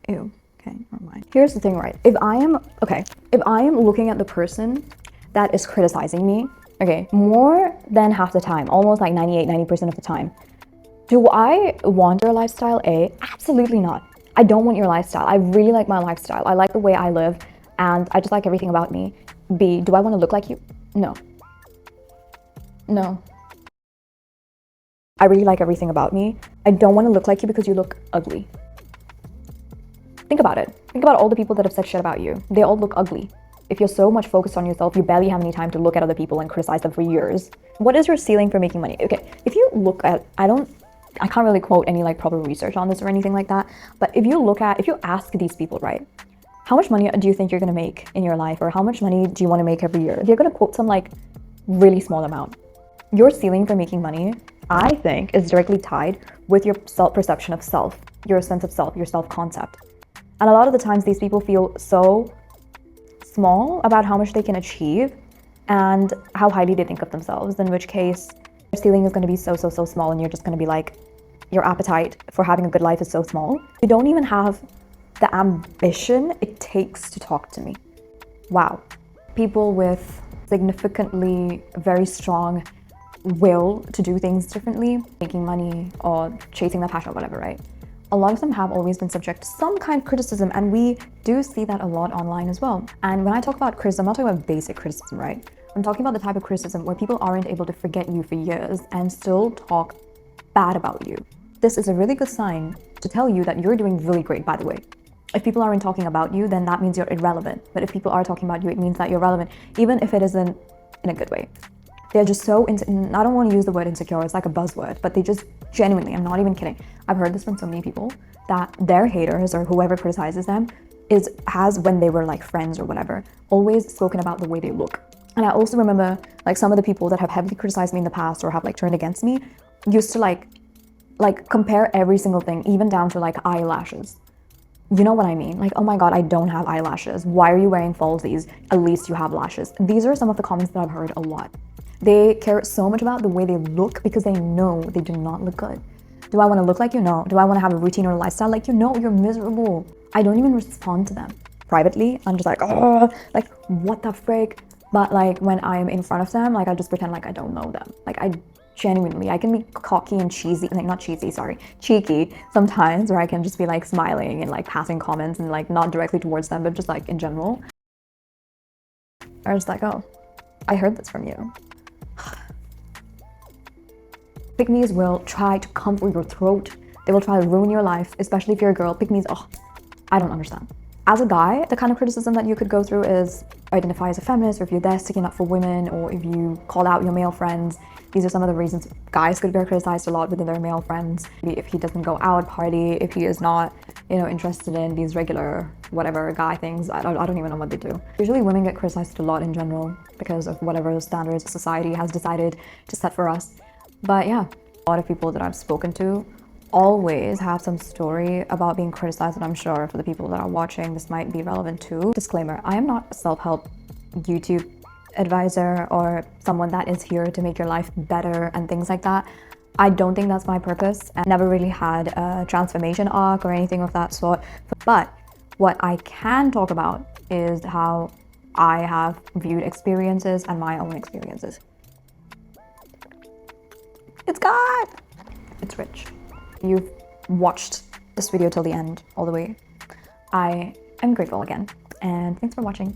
Ew. Okay, never mind. Here's the thing, right? If I am looking at the person that is criticizing me, okay, more than half the time, almost like 90% of the time, do I want your lifestyle? A, absolutely not. I don't want your lifestyle. I really like my lifestyle. I like the way I live and I just like everything about me. B, do I want to look like you? No. No. I really like everything about me. I don't want to look like you because you look ugly. Think about it. Think about all the people that have said shit about you. They all look ugly. If you're so much focused on yourself, you barely have any time to look at other people and criticize them for years. What is your ceiling for making money? Okay, if you look at, I can't really quote any like proper research on this or anything like that, but if you ask these people, right, how much money do you think you're gonna make in your life, or how much money do you want to make every year? They're gonna quote some like really small amount. Your ceiling for making money, I think, is directly tied with your self-perception of self, your sense of self, your self-concept. And a lot of the times these people feel so small about how much they can achieve and how highly they think of themselves, in which case your ceiling is going to be so small, and you're just going to be like, your appetite for having a good life is so small. You don't even have the ambition it takes to talk to me. Wow. People with significantly very strong will to do things differently, making money or chasing their passion or whatever, right? A lot of them have always been subject to some kind of criticism, and we do see that a lot online as well. And when I talk about criticism, I'm not talking about basic criticism, right? I'm talking about the type of criticism where people aren't able to forget you for years and still talk bad about you. This is a really good sign to tell you that you're doing really great, by the way. If people aren't talking about you, then that means you're irrelevant. But if people are talking about you, it means that you're relevant, even if it isn't in a good way. They're just so, I don't want to use the word insecure, it's like a buzzword, but they just genuinely, I'm not even kidding. I've heard this from so many people that their haters or whoever criticizes them has, when they were like friends or whatever, always spoken about the way they look. And I also remember like some of the people that have heavily criticized me in the past or have like turned against me used to like compare every single thing, even down to like eyelashes. You know what I mean? Like, oh my God, I don't have eyelashes. Why are you wearing falsies? At least you have lashes. These are some of the comments that I've heard a lot. They care so much about the way they look because they know they do not look good. Do I want to look like you? No. Do I want to have a routine or a lifestyle like you? No, you're miserable. I don't even respond to them. Privately, I'm just like, oh, like, what the frick? But like when I'm in front of them, like I just pretend like I don't know them. Like I can be cocky and cheesy, like not cheesy, sorry, cheeky sometimes, where I can just be like smiling and like passing comments and like not directly towards them, but just like in general. Or just like, oh, I heard this from you. Pick-me's will try to come for your throat. They will try to ruin your life, especially if you're a girl. Pick-me's, oh, I don't understand. As a guy, the kind of criticism that you could go through is identify as a feminist, or if you're there sticking up for women, or if you call out your male friends. These are some of the reasons guys could be criticized a lot within their male friends. If he doesn't go out, party, if he is not, interested in these regular, whatever, guy things, I don't even know what they do. Usually women get criticized a lot in general because of whatever standards society has decided to set for us. But yeah, a lot of people that I've spoken to always have some story about being criticized, and I'm sure for the people that are watching, this might be relevant too. Disclaimer, I am not a self-help YouTube advisor or someone that is here to make your life better and things like that. I don't think that's my purpose, and never really had a transformation arc or anything of that sort. But what I can talk about is how I have viewed experiences and my own experiences. It's God! It's rich. You've watched this video till the end, all the way. I am grateful again, and thanks for watching.